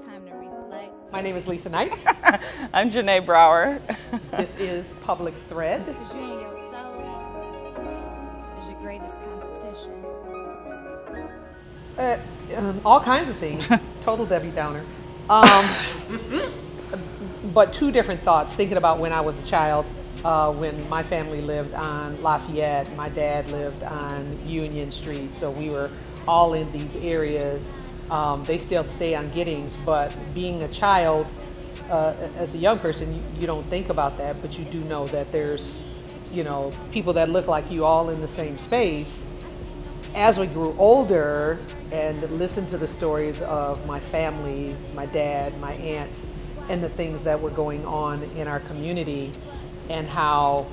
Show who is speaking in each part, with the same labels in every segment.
Speaker 1: time to reflect.
Speaker 2: My name is Lisa Knight.
Speaker 3: I'm Janay Brower.
Speaker 2: This is Public Thread.
Speaker 1: Because you and your soul is your greatest competition.
Speaker 2: All kinds of things. Total Debbie Downer. But two different thoughts. Thinking about when I was a child, when my family lived on Lafayette, my dad lived on Union Street, so we were all in these areas. They still stay on Giddings, but being a child, as a young person, you don't think about that, but you do know that there's, people that look like you all in the same space. As we grew older and listened to the stories of my family, my dad, my aunts, and the things that were going on in our community, and how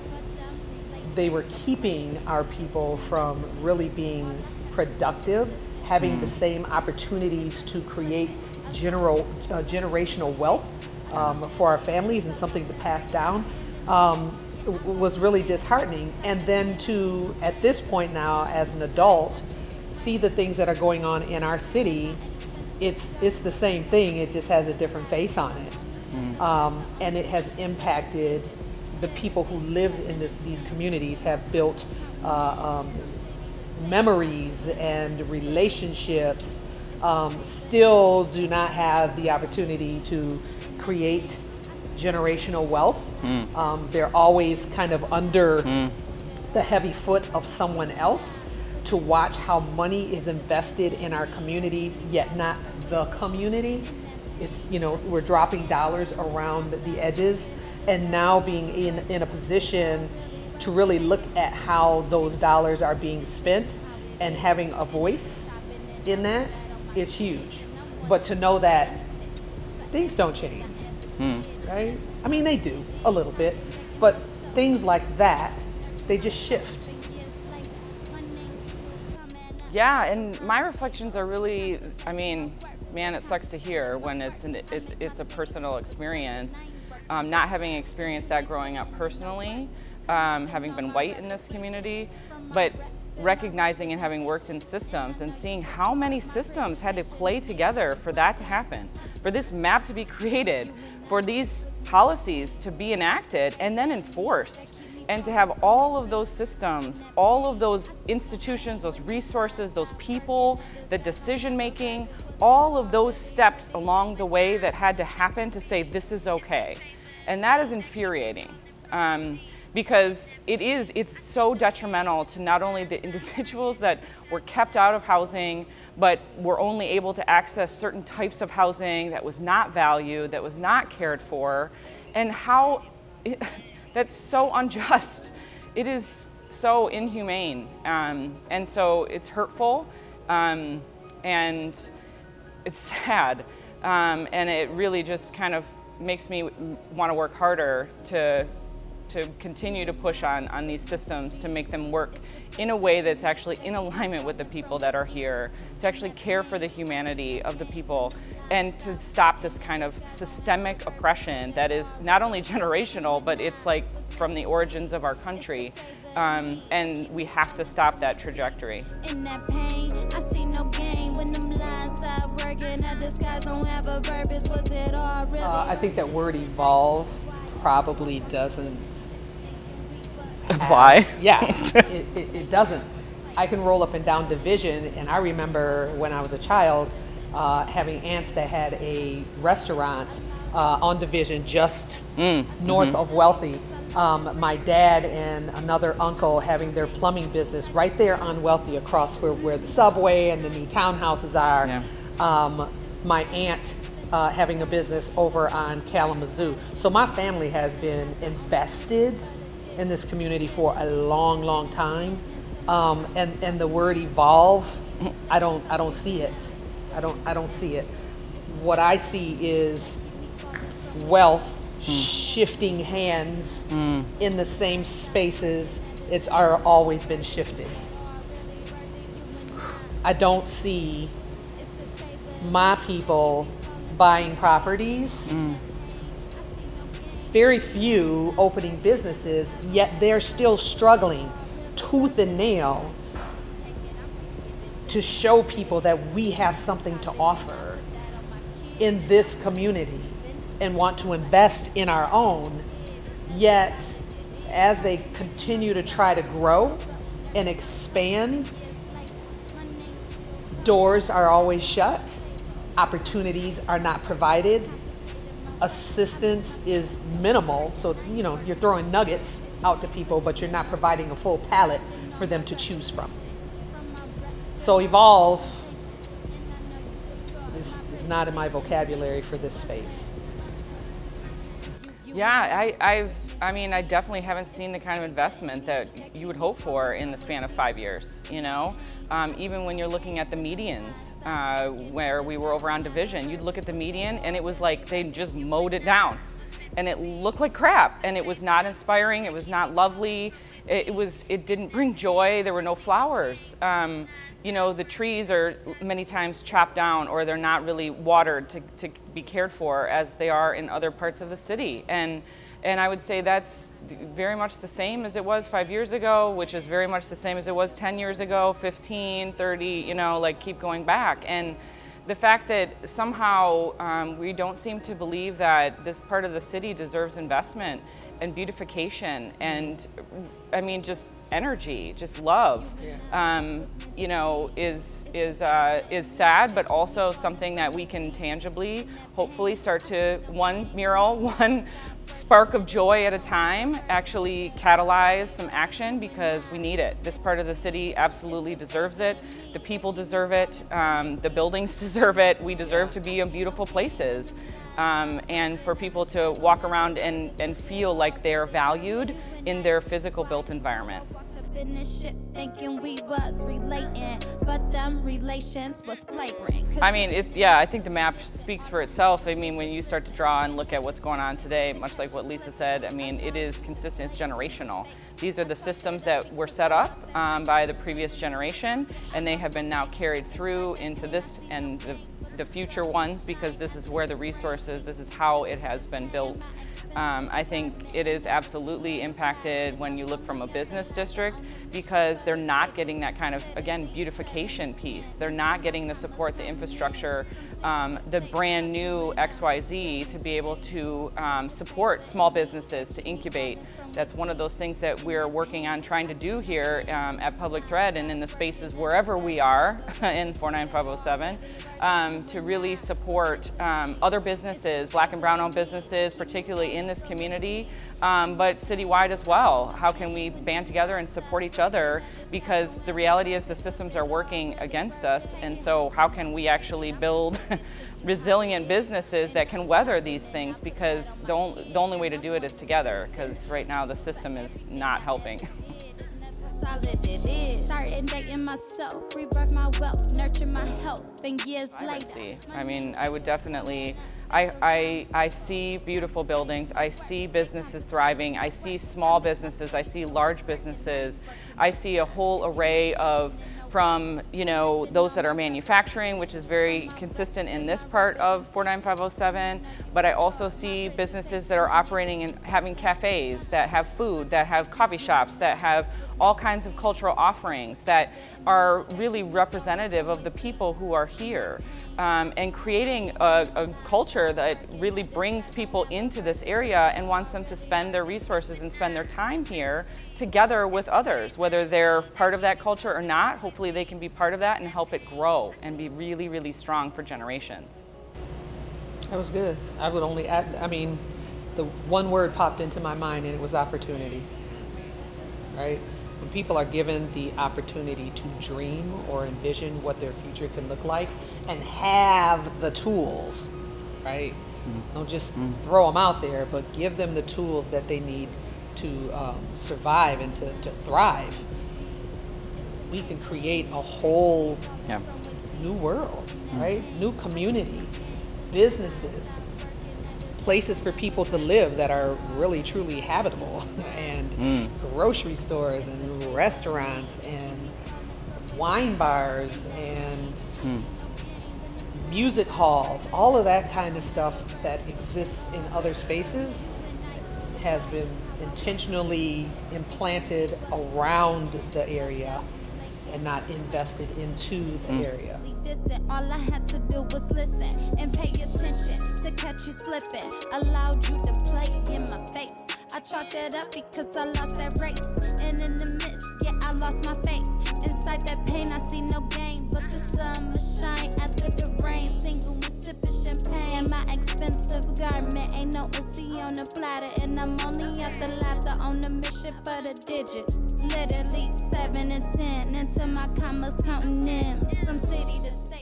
Speaker 2: they were keeping our people from really being productive, having the same opportunities to create generational wealth for our families and something to pass down, was really disheartening. And then to, at this point now as an adult, see the things that are going on in our city, it's the same thing, it just has a different face on it. And it has impacted the people who live in these communities, have built memories and relationships, still do not have the opportunity to create generational wealth. They're always kind of under the heavy foot of someone else, to watch how money is invested in our communities, yet not the community. It's, we're dropping dollars around the edges, and now being in a position to really look at how those dollars are being spent and having a voice in that is huge. But to know that things don't change, right? I mean, they do a little bit, but things like that, they just shift.
Speaker 3: Yeah, and my reflections are really, man, it sucks to hear when it's a personal experience. Not having experienced that growing up personally, having been white in this community, but recognizing and having worked in systems and seeing how many systems had to play together for that to happen, for this map to be created, for these policies to be enacted and then enforced, and to have all of those systems, all of those institutions, those resources, those people, the decision making, all of those steps along the way that had to happen to say this is okay. And that is infuriating, because it's so detrimental to not only the individuals that were kept out of housing, but were only able to access certain types of housing that was not valued, that was not cared for, and how that's so unjust. It is so inhumane, and so it's hurtful, and it's sad, and it really just kind of makes me want to work harder to continue to push on these systems, to make them work in a way that's actually in alignment with the people that are here, to actually care for the humanity of the people, and to stop this kind of systemic oppression that is not only generational, but it's like from the origins of our country, and we have to stop that trajectory.
Speaker 1: In that pain, I see no gain when them lies stop working. That disguise don't have a purpose. Was it all really?
Speaker 2: I think that word evolve probably doesn't
Speaker 3: Why?
Speaker 2: Yeah, it doesn't. I can roll up and down Division, and I remember when I was a child having aunts that had a restaurant on Division just north of Wealthy. My dad and another uncle having their plumbing business right there on Wealthy, across where the subway and the new townhouses are. Yeah. My aunt having a business over on Kalamazoo. So my family has been invested in this community for a long, long time, and the word evolve, I don't see it. I don't see it. What I see is wealth shifting hands in the same spaces it's always been shifted. I don't see my people buying properties. Very few opening businesses, yet they're still struggling tooth and nail to show people that we have something to offer. in this community and want to invest in our own, yet as they continue to try to grow and expand, doors are always shut, opportunities are not provided, assistance is minimal, so it's, you know, you're throwing nuggets out to people, but you're not providing a full palette for them to choose from. So evolve is not in my vocabulary for this space.
Speaker 3: Yeah, I mean, I definitely haven't seen the kind of investment that you would hope for in the span of 5 years, you know? Even when you're looking at the medians, where we were over on Division, you'd look at the median and it was like they just mowed it down. And it looked like crap, and it was not inspiring, it was not lovely, it didn't bring joy, there were no flowers. You know, the trees are many times chopped down, or they're not really watered to be cared for as they are in other parts of the city. And I would say that's very much the same as it was 5 years ago, which is very much the same as it was 10 years ago, 15, 30, you know, like keep going back. And the fact that somehow we don't seem to believe that this part of the city deserves investment and beautification and, I mean, just energy, just love, you know, is sad, but also something that we can tangibly, hopefully, start to, one mural, one spark of joy at a time, actually catalyze some action, because we need it. This part of the city absolutely deserves it. The people deserve it. The buildings deserve it. We deserve to be in beautiful places. And for people to walk around and feel like they're valued in their physical built environment.
Speaker 1: In this ship thinking we was relating, but them relations was flagrant.
Speaker 3: I mean, yeah, I think the map speaks for itself. I mean, when you start to draw and look at what's going on today, much like what Lisa said, I mean, it is consistent, it's generational. These are the systems that were set up by the previous generation, and they have been now carried through into this and the future ones, because this is where the resources, this is how it has been built. I think it is absolutely impacted when you look from a business district, because they're not getting that kind of, again, beautification piece. They're not getting the support, the infrastructure, the brand new XYZ to be able to support small businesses, to incubate. That's one of those things that we're working on trying to do here at Public Thread and in the spaces wherever we are in 49507, to really support other businesses, Black and brown owned businesses, particularly in this community, but citywide as well. How can we band together and support each other? Because the reality is the systems are working against us, and so how can we actually build resilient businesses that can weather these things? Because the only way to do it is together, because right now the system is not helping.
Speaker 1: Solid it is. Starting dating myself, rebirth my wealth, nurture my health, and years later.
Speaker 3: I mean, I would definitely, I see beautiful buildings, I see businesses thriving, I see small businesses, I see large businesses, I see a whole array of, from, you know, those that are manufacturing, which is very consistent in this part of 49507, but I also see businesses that are operating and having cafes, that have food, that have coffee shops, that have all kinds of cultural offerings that are really representative of the people who are here, and creating a culture that really brings people into this area and wants them to spend their resources and spend their time here together with others, whether they're part of that culture or not. Hopefully they can be part of that and help it grow and be really, really strong for generations.
Speaker 2: That was good. I would only add, I mean, the one word popped into my mind, and it was opportunity, right? When people are given the opportunity to dream or envision what their future can look like and have the tools, right? Don't just throw them out there, but give them the tools that they need to survive and to thrive. We can create a whole new world, right? New community, businesses, places for people to live that are really truly habitable, and grocery stores and restaurants and wine bars and music halls. All of that kind of stuff that exists in other spaces has been intentionally implanted around the area and not invested into the area.
Speaker 1: All I had to do was listen and pay attention. caught you slipping, allowed you to play in my face. I chalked it up because I lost that race, and in the midst, yeah, I lost my faith. Inside that pain, I see no gain, but the sun must shine after the rain. Single with sipping champagne, my expensive garment ain't no AC on the platter, and I'm only after laughter on the mission for the digits. Literally 7 and 10 into my commas, counting M's from city to state.